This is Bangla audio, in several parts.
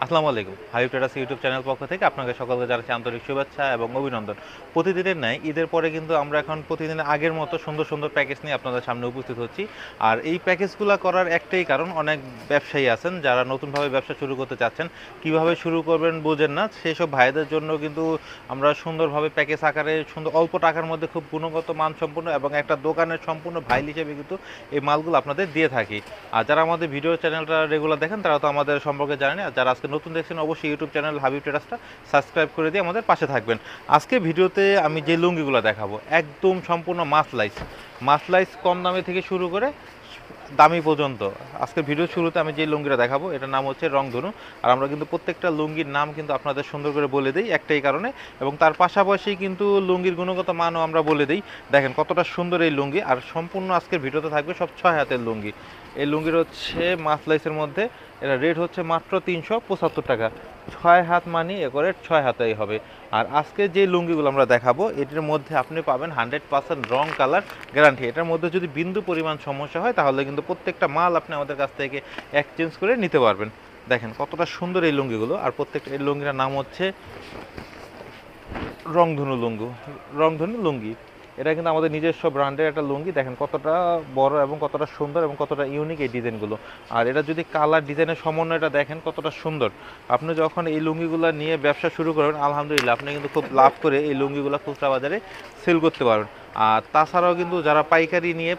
আসসালামু আলাইকুম। হাবিব ট্রেডার্স ইউটিউব চ্যানেল পক্ষ থেকে আপনাকে সকলকে জানাচ্ছি আন্তরিক শুভেচ্ছা এবং অভিনন্দন। প্রতিদিনের ন্যায় ঈদের পরে কিন্তু আমরা এখন প্রতিদিন আগের মতো সুন্দর সুন্দর প্যাকেজ নিয়ে আপনাদের সামনে উপস্থিত হচ্ছি। আর এই প্যাকেজগুলো করার একটাই কারণ, অনেক ব্যবসায়ী আছেন যারা নতুনভাবে ব্যবসা শুরু করতে চাচ্ছেন, কিভাবে শুরু করবেন বোঝেন না, সেসব ভাইদের জন্য কিন্তু আমরা সুন্দরভাবে প্যাকেজ আকারে সুন্দর অল্প টাকার মধ্যে খুব গুণগত মানসম্পন্ন এবং একটা দোকানের সম্পূর্ণ ভাইল হিসেবে কিন্তু এই মালগুলো আপনাদের দিয়ে থাকি। আর যারা আমাদের ভিডিও চ্যানেলটা রেগুলার দেখেন তারা তো আমাদের সম্পর্কে জানেন, আর যারা আজকে নতুন দেখছেন অবশ্যই ইউটিউব চ্যানেল হাবিব ট্রেডার্সটা সাবস্ক্রাইব করে দিয়ে আমাদের পাশে থাকবেন। আজকে ভিডিওতে আমি যে লুঙ্গিগুলো দেখাবো একদম সম্পূর্ণ মাসলাইস কম দামে থেকে শুরু করে দামি পর্যন্ত। আজকের ভিডিও শুরুতে আমি যে লুঙ্গিটা দেখাবো এটার নাম হচ্ছে রংধনু। আর আমরা কিন্তু প্রত্যেকটা লুঙ্গির নাম কিন্তু আপনাদের সুন্দর করে বলে দিই একটাই কারণে, এবং তার পাশাপাশি কিন্তু লুঙ্গির গুণগত মানও আমরা বলে দিই। দেখেন কতটা সুন্দর এই লুঙ্গি, আর সম্পূর্ণ আজকের ভিডিওতে থাকবে সব 6 হাতের লুঙ্গি। এই লুঙ্গির হচ্ছে মাসলাইসের মধ্যে, এটা রেট হচ্ছে মাত্র 375 টাকা। 6 হাত মানি একরে 6 হাতেই হবে। আর আজকে যে লুঙ্গিগুলো আমরা দেখাবো এটির মধ্যে আপনি পাবেন 100% রং কালার গ্যারান্টি। এটার মধ্যে যদি বিন্দু পরিমাণ সমস্যা হয় তাহলে কিন্তু প্রত্যেকটা মাল আপনি আমাদের কাছ থেকে এক্সচেঞ্জ করে নিতে পারবেন। দেখেন কতটা সুন্দর এই লুঙ্গিগুলো, আর প্রত্যেকটা এই লুঙ্গিটার নাম হচ্ছে রংধনু লুঙ্গি। এটা কিন্তু আমাদের নিজস্ব ব্র্যান্ডের একটা লুঙ্গি। দেখেন কতটা বড় এবং কতটা সুন্দর এবং কতটা ইউনিক এই ডিজাইনগুলো। আর এটা যদি কালার ডিজাইনের সমন্বয়টা দেখেন কতটা সুন্দর। আপনি যখন এই লুঙ্গিগুলো নিয়ে ব্যবসা শুরু করবেন আলহামদুলিল্লাহ আপনি কিন্তু খুব লাভ করে এই লুঙ্গিগুলো খুচরা বাজারে সেল করতে পারবেন। আর তাছাড়াও কিন্তু যারা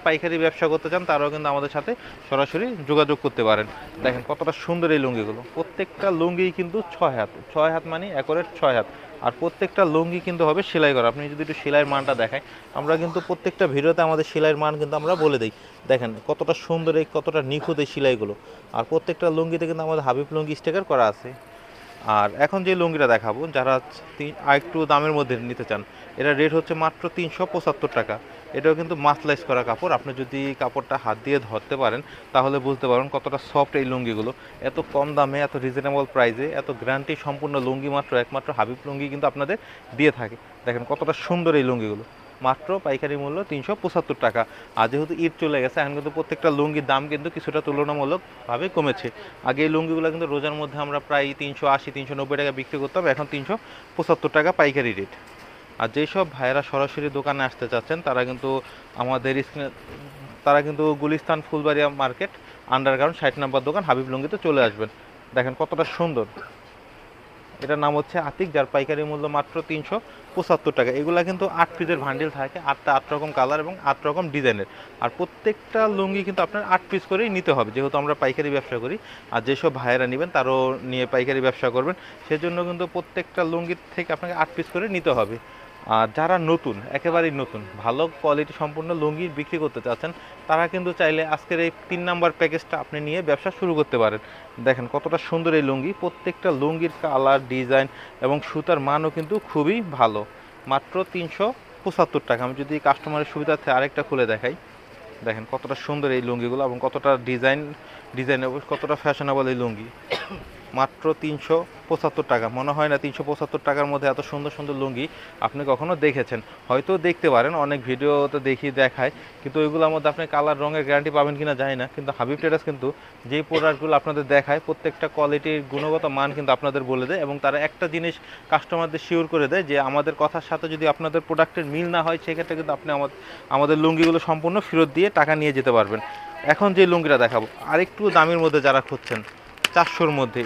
পাইকারি ব্যবসা করতে চান তারাও কিন্তু আমাদের সাথে সরাসরি যোগাযোগ করতে পারেন। দেখেন কতটা সুন্দর এই লুঙ্গিগুলো, প্রত্যেকটা লুঙ্গি কিন্তু 6 হাত মানে একরের 6 হাত। আর প্রত্যেকটা লুঙ্গি কিন্তু হবে সেলাই করা। আপনি যদি একটু সেলাইয়ের মানটা দেখায়, আমরা কিন্তু প্রত্যেকটা ভিডিওতে আমাদের সেলাইয়ের মান কিন্তু আমরা বলে দিই। দেখেন কতটা সুন্দর এই কতটা নিখুঁত এই সেলাইগুলো। আর প্রত্যেকটা লুঙ্গিতে কিন্তু আমাদের হাবিব লুঙ্গি স্টিকার করা আছে। আর এখন যে লুঙ্গিটা দেখাবো যারা আরেকটু দামের মধ্যে নিতে চান, এটা রেট হচ্ছে মাত্র 375 টাকা। এটাও কিন্তু মাসলাইজ করা কাপড়। আপনি যদি কাপড়টা হাত দিয়ে ধরতে পারেন তাহলে বুঝতে পারবেন কতটা সফট এই লুঙ্গিগুলো। এত কম দামে এত রিজনেবল প্রাইসে এত গ্যারান্টি সম্পূর্ণ লুঙ্গি একমাত্র হাবিব লুঙ্গি কিন্তু আপনাদের দিয়ে থাকে। দেখেন কতটা সুন্দর এই লুঙ্গিগুলো, মাত্র পাইকারি মূল্য 375 টাকা। আর যেহেতু ঈদ চলে গেছে এখন কিন্তু প্রত্যেকটা লুঙ্গির দাম কিন্তু কিছুটা তুলনামূলকভাবে কমেছে। আগে এই লুঙ্গিগুলো কিন্তু রোজার মধ্যে আমরা প্রায় 380-390 টাকা বিক্রি করতাম, এখন 375 টাকা পাইকারি রেট। আর যেসব ভাইয়েরা সরাসরি দোকানে আসতে চাচ্ছেন তারা কিন্তু আমাদের স্ক্রিনে তারা কিন্তু গুলিস্তান ফুলবাড়িয়া মার্কেট আন্ডারগ্রাউন্ড 60 নম্বর দোকান হাবিব লুঙ্গিতে চলে আসবেন। দেখেন কতটা সুন্দর, এটার নাম হচ্ছে আতিক, যার পাইকারি মূল্য মাত্র 375 টাকা। এগুলা কিন্তু 8 পিসের ভান্ডিল থাকে, 8 রকম কালার এবং 8 রকম ডিজাইনের। আর প্রত্যেকটা লুঙ্গি কিন্তু আপনার 8 পিস করেই নিতে হবে, যেহেতু আমরা পাইকারি ব্যবসা করি। আর যেসব ভাইয়েরা নেবেন তারও নিয়ে পাইকারি ব্যবসা করবেন, সেজন্য কিন্তু প্রত্যেকটা লুঙ্গির থেকে আপনাকে 8 পিস করে নিতে হবে। আর যারা একেবারেই নতুন ভালো কোয়ালিটি সম্পূর্ণ লুঙ্গি বিক্রি করতে চাচ্ছেন তারা কিন্তু চাইলে আজকের এই 3 নম্বর প্যাকেজটা আপনি নিয়ে ব্যবসা শুরু করতে পারেন। দেখেন কতটা সুন্দর এই লুঙ্গি, প্রত্যেকটা লুঙ্গির কালার ডিজাইন এবং সুতার মানও কিন্তু খুবই ভালো। মাত্র 375 টাকা। আমি যদি কাস্টমারের সুবিধার্থে আরেকটা খুলে দেখাই, দেখেন কতটা সুন্দর এই লুঙ্গিগুলো এবং কতটা ডিজাইন কতটা ফ্যাশনেবল এই লুঙ্গি। মাত্র 375 টাকা। মনে হয় না 375 টাকার মধ্যে এত সুন্দর সুন্দর লুঙ্গি আপনি কখনো দেখেছেন। হয়তো দেখতে পারেন, অনেক ভিডিওতে দেখায়, কিন্তু ওইগুলোর মধ্যে আপনি কালার রঙের গ্যারান্টি পাবেন কিনা জানি না। কিন্তু হাবিব ট্রেডার্স কিন্তু যেই প্রোডাক্টগুলো আপনাদের দেখায় প্রত্যেকটা কোয়ালিটির গুণগত মান কিন্তু আপনাদের বলে দেয়, এবং তারা একটা জিনিস কাস্টমারদের শিওর করে দেয় যে আমাদের কথার সাথে যদি আপনাদের প্রোডাক্টের মিল না হয় সেক্ষেত্রে কিন্তু আপনি আমাদের লুঙ্গিগুলো সম্পূর্ণ ফেরত দিয়ে টাকা নিয়ে যেতে পারবেন। এখন যে লুঙ্গিটা দেখাবো আরেকটু দামের মধ্যে যারা খুঁজছেন, 400-র মধ্যে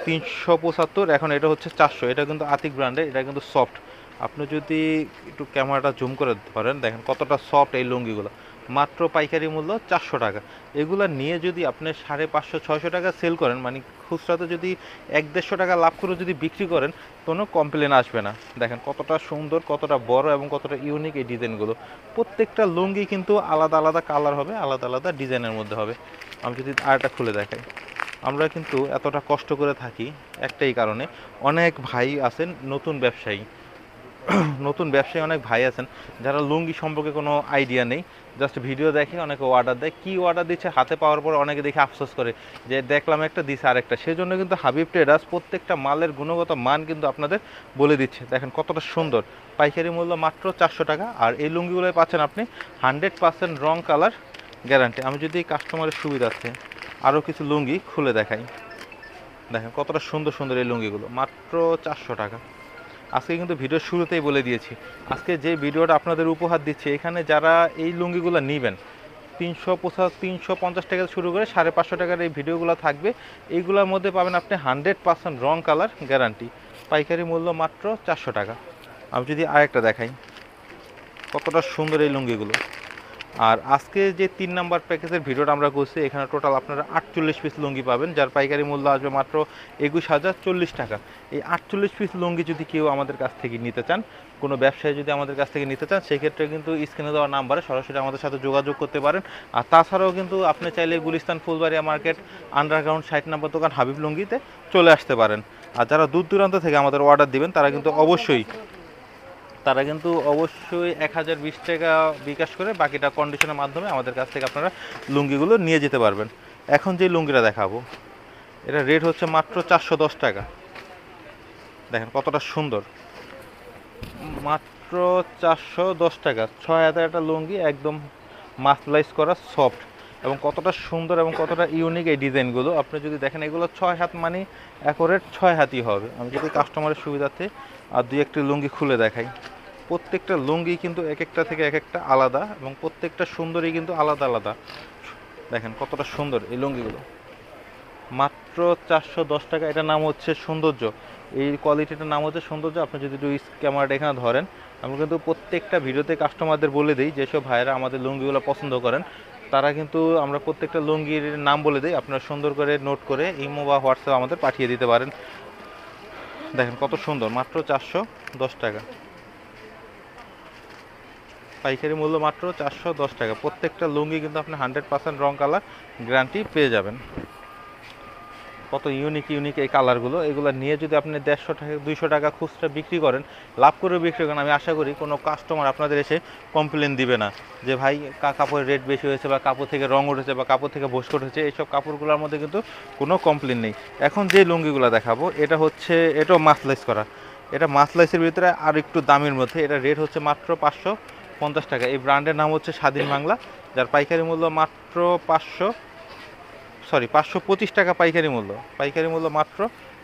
375, এখন এটা হচ্ছে 400। এটা কিন্তু আতিক ব্র্যান্ডের, এটা কিন্তু সফট। আপনি যদি একটু ক্যামেরাটা জুম করে ধরেন দেখেন কতটা সফট এই লুঙ্গিগুলো। মাত্র পাইকারি মূল্য 400 টাকা। এগুলো নিয়ে যদি আপনি 550-600 টাকা সেল করেন, মানে খুচরাতে যদি 1-150 টাকা লাভ করে যদি বিক্রি করেন, কোনো কমপ্লেন আসবে না। দেখেন কতটা সুন্দর, কতটা বড় এবং কতটা ইউনিক এই ডিজাইনগুলো। প্রত্যেকটা লুঙ্গি কিন্তু আলাদা আলাদা কালার হবে, আলাদা আলাদা ডিজাইনের মধ্যে হবে। আমি যদি আরেকটা খুলে দেখাই, আমরা কিন্তু এতটা কষ্ট করে থাকি একটাই কারণে, অনেক ভাই আছেন নতুন ব্যবসায়ী অনেক ভাই আছেন যারা লুঙ্গি সম্পর্কে কোনো আইডিয়া নেই, জাস্ট ভিডিও দেখে অনেকে অর্ডার দেয়, কি অর্ডার দিচ্ছে হাতে পাওয়ার পর অনেকে দেখে আফসোস করে যে দেখলাম একটা দিছে আরেকটা। সেজন্য কিন্তু হাবিব ট্রেডার্স প্রত্যেকটা মালের গুণগত মান কিন্তু আপনাদের বলে দিচ্ছে। দেখেন কতটা সুন্দর, পাইকারি মূল্য মাত্র 400 টাকা। আর এই লুঙ্গিগুলোই পাচ্ছেন আপনি 100% রং কালার গ্যারান্টি। আমি যদি কাস্টমারের সুবিধার্থে আরও কিছু লুঙ্গি খুলে দেখাই, দেখেন কতটা সুন্দর সুন্দর এই লুঙ্গিগুলো, মাত্র 400 টাকা। আজকে কিন্তু ভিডিওর শুরুতেই বলে দিয়েছি, আজকে যে ভিডিওটা আপনাদের উপহার দিচ্ছে, এখানে যারা এই লুঙ্গিগুলো নেবেন 350 টাকা শুরু করে 550 টাকার এই ভিডিওগুলো থাকবে। এইগুলোর মধ্যে পাবেন আপনি 100% রং কালার গ্যারান্টি, পাইকারি মূল্য মাত্র 400 টাকা। আমি যদি আরেকটা দেখাই, কতটা সুন্দর এই লুঙ্গিগুলো। আর আজকে যে 3 নাম্বার প্যাকেজের ভিডিওটা আমরা করছি, এখানে টোটাল আপনারা 48 পিস লুঙ্গি পাবেন, যার পাইকারি মূল্য আসবে মাত্র 21,040 টাকা। এই 48 পিস লুঙ্গি যদি কেউ আমাদের কাছ থেকে নিতে চান, কোনো ব্যবসায়ী যদি আমাদের কাছ থেকে নিতে চান, সেক্ষেত্রে কিন্তু স্ক্রিনে দেওয়া নাম্বারে সরাসরি আমাদের সাথে যোগাযোগ করতে পারেন। আর তাছাড়াও কিন্তু আপনি চাইলে গুলিস্তান ফুলবাড়িয়া মার্কেট আন্ডারগ্রাউন্ড 60 নম্বর দোকান হাবিব লুঙ্গিতে চলে আসতে পারেন। আর যারা দূর দূরান্ত থেকে আমাদের অর্ডার দিবেন, তারা কিন্তু অবশ্যই 1020 টাকা বিকাশ করে বাকিটা কন্ডিশনের মাধ্যমে আমাদের কাছ থেকে আপনারা লুঙ্গিগুলো নিয়ে যেতে পারবেন। এখন যে লুঙ্গিটা দেখাবো, এটা রেট হচ্ছে মাত্র 410 টাকা। দেখেন কতটা সুন্দর, মাত্র 410 টাকা। 6 হাতের একটা লুঙ্গি, একদম মাসলাইজ করা সফট, এবং কতটা সুন্দর এবং কতটা ইউনিক এই ডিজাইনগুলো। আপনি যদি দেখেন, এগুলো 6 হাত মানে অ্যাকোরেট 6 হাতই হবে। আমি যদি কাস্টমারের সুবিধার্থে আর দুই একটি লুঙ্গি খুলে দেখাই, প্রত্যেকটা লুঙ্গি কিন্তু এক একটা থেকে এক একটা আলাদা, এবং প্রত্যেকটা সুন্দরই কিন্তু আলাদা আলাদা। দেখেন কতটা সুন্দর এই লুঙ্গিগুলো, মাত্র 410 টাকা। এটার নাম হচ্ছে সৌন্দর্য, এই কোয়ালিটিটার নাম হচ্ছে সৌন্দর্য। আপনি যদি একটু ক্যামেরাটা এখানে ধরেন, আমি কিন্তু প্রত্যেকটা ভিডিওতে কাস্টমারদের বলে দিই, যেসব ভাইয়েরা আমাদের লুঙ্গিগুলো পছন্দ করেন, তারা কিন্তু আমরা প্রত্যেকটা লুঙ্গির নাম বলে দিই, আপনারা সুন্দর করে নোট করে ইমো বা হোয়াটসঅ্যাপ আমাদের পাঠিয়ে দিতে পারেন। দেখেন কত সুন্দর, মাত্র 410 টাকা, পাইকারি মূল্য মাত্র 410 টাকা। প্রত্যেকটা লুঙ্গি কিন্তু আপনি 100% রং কালার গ্যারান্টি পেয়ে যাবেন। কত ইউনিক ইউনিক এই কালারগুলো, এগুলো নিয়ে যদি আপনি 150 টাকা 200 টাকা খুচরা বিক্রি করেন, লাভ করে বিক্রি করেন, আমি আশা করি কোনো কাস্টমার আপনাদের এসে কমপ্লেন দিবে না যে ভাই কাপড়ের রেট বেশি হয়েছে, বা কাপড় থেকে রং উঠেছে, বা কাপড় থেকে ভস্কট হয়েছে। এইসব কাপড়গুলোর মধ্যে কিন্তু কোনো কমপ্লেন নেই। এখন যে লুঙ্গিগুলো দেখাবো, এটা হচ্ছে, এটাও মাসলাইজ করা, এটা মাসলাইসের ভিতরে আর একটু দামের মধ্যে। এটা রেট হচ্ছে মাত্র 550 টাকা। এই ব্র্যান্ডের নাম হচ্ছে স্বাধীন বাংলা, যার পাইকারি মূল্য মাত্র 525 টাকা পাইকারি মূল্য, পাইকারি মূল্য মাত্র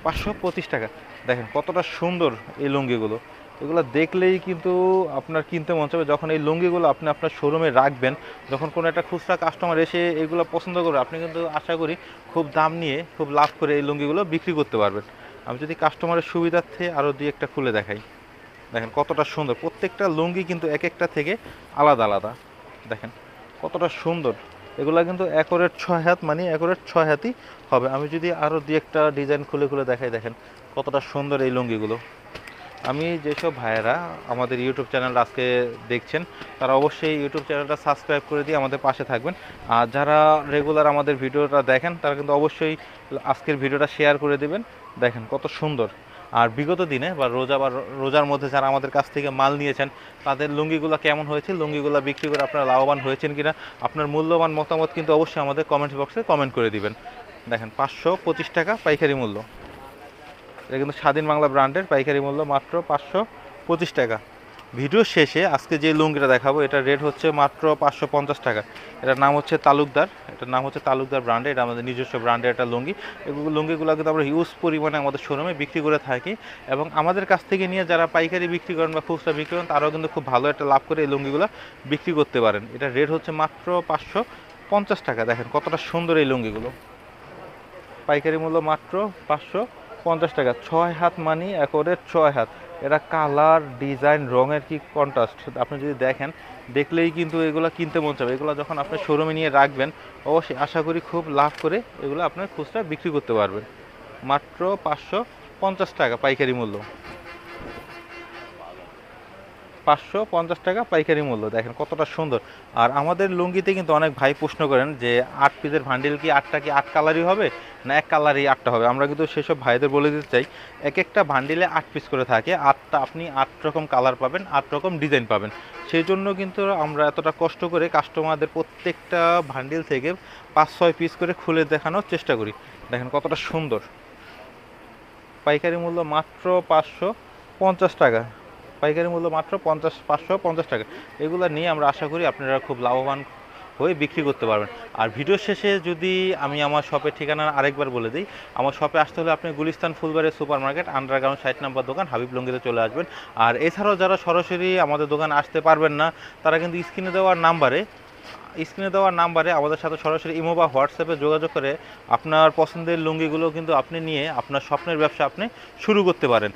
525 টাকা। দেখেন কতটা সুন্দর এই লুঙ্গিগুলো, এগুলো দেখলেই কিন্তু আপনার কিনতে মন চাইবে। যখন এই লুঙ্গিগুলো আপনি আপনার শোরুমে রাখবেন, যখন কোনো একটা খুচরা কাস্টমার এসে এগুলো পছন্দ করবে, আপনি কিন্তু আশা করি খুব দাম নিয়ে খুব লাভ করে এই লুঙ্গিগুলো বিক্রি করতে পারবেন। আমি যদি কাস্টমারের সুবিধার্থে আরও দুই একটা খুলে দেখাই, দেখেন কতটা সুন্দর, প্রত্যেকটা লুঙ্গি কিন্তু এক একটা থেকে আলাদা আলাদা। দেখেন কতটা সুন্দর, এগুলা কিন্তু অ্যাকোরেট 6 হাত মানে অ্যাকোরেট 6 হাতই হবে। আমি যদি আরও দুই একটা ডিজাইন খুলে খুলে দেখাই, দেখেন কতটা সুন্দর এই লুঙ্গিগুলো। আমি যেসব ভাইয়েরা আমাদের ইউটিউব চ্যানেল আজকে দেখছেন, তারা অবশ্যই ইউটিউব চ্যানেলটা সাবস্ক্রাইব করে দিয়ে আমাদের পাশে থাকবেন। আর যারা রেগুলার আমাদের ভিডিওটা দেখেন, তারা কিন্তু অবশ্যই আজকের ভিডিওটা শেয়ার করে দেবেন। দেখেন কত সুন্দর। আর বিগত দিনে বা রোজার মধ্যে যারা আমাদের কাছ থেকে মাল নিয়েছেন, তাদের লুঙ্গিগুলো কেমন হয়েছে, লুঙ্গিগুলো বিক্রি করে আপনারা লাভবান হয়েছেন কিনা, আপনার মূল্যবান মতামত কিন্তু অবশ্যই আমাদের কমেন্ট বক্সে কমেন্ট করে দিবেন। দেখেন 525 টাকা পাইকারি মূল্য, এটা কিন্তু স্বাধীন বাংলা ব্র্যান্ডের, পাইকারি মূল্য মাত্র 525 টাকা। ভিডিও শেষে আজকে যে লুঙ্গিটা দেখাবো, এটার রেট হচ্ছে মাত্র 550 টাকা। এটার নাম হচ্ছে তালুকদার, এটার নাম হচ্ছে তালুকদার ব্র্যান্ডে, এটা আমাদের নিজস্ব ব্র্যান্ডের একটা লুঙ্গি। এগুলো লুঙ্গিগুলো কিন্তু আমরা হিউজ পরিমাণে আমাদের শোরুমে বিক্রি করে থাকি, এবং আমাদের কাছ থেকে নিয়ে যারা পাইকারি বিক্রি করেন বা খুচরা বিক্রি করেন, তারাও কিন্তু খুব ভালো একটা লাভ করে এই লুঙ্গিগুলো বিক্রি করতে পারেন। এটার রেট হচ্ছে মাত্র 550 টাকা। দেখেন কতটা সুন্দর এই লুঙ্গিগুলো, পাইকারি মূল্য মাত্র 550 টাকা। 6 হাত মানি অ্যাকোরেট 6 হাত। এটা কালার ডিজাইন রঙের কি কন্ট্রাস্ট, আপনি যদি দেখেন, দেখলেই কিন্তু এগুলো কিনতে মন চাবে। এগুলো যখন আপনি শোরুমে নিয়ে রাখবেন, অবশ্যই আশা করি খুব লাভ করে এগুলো আপনার খুচরা বিক্রি করতে পারবেন। মাত্র 550 টাকা পাইকারি মূল্য, 550 টাকা পাইকারি মূল্য। দেখেন কতটা সুন্দর। আর আমাদের লুঙ্গিতে কিন্তু অনেক ভাই প্রশ্ন করেন যে 8 পিসের ভান্ডিল কি 8টা কি 8 কালারই হবে, না এক কালারই 8টা হবে। আমরা কিন্তু সেসব ভাইদের বলে দিতে চাই, এক একটা ভান্ডিলে 8 পিস করে থাকে, 8টা আপনি 8 রকম কালার পাবেন, 8 রকম ডিজাইন পাবেন। সেই জন্য কিন্তু আমরা এতটা কষ্ট করে কাস্টমারদের প্রত্যেকটা ভান্ডিল থেকে 5-6 পিস করে খুলে দেখানোর চেষ্টা করি। দেখেন কতটা সুন্দর, পাইকারি মূল্য মাত্র 550 টাকা, পাইকারি মূল্য মাত্র 550 টাকা। এগুলো নিয়ে আমরা আশা করি আপনারা খুব লাভবান হয়ে বিক্রি করতে পারবেন। আর ভিডিও শেষে যদি আমি আমার শপের ঠিকানা আরেকবার বলে দিই, আমার শপে আসতে হলে আপনি Gulistan Phulbari super market underground 60 নম্বর দোকান হাবিব লুঙ্গিতে চলে আসবেন। আর এছাড়াও যারা সরাসরি আমাদের দোকানে আসতে পারবেন না, তারা কিন্তু স্ক্রিনে দেওয়ার নাম্বারে আমাদের সাথে সরাসরি ইমো বা হোয়াটসঅ্যাপে যোগাযোগ করে আপনার পছন্দের লুঙ্গিগুলো কিন্তু আপনি নিয়ে আপনার স্বপ্নের ব্যবসা আপনি শুরু করতে পারেন।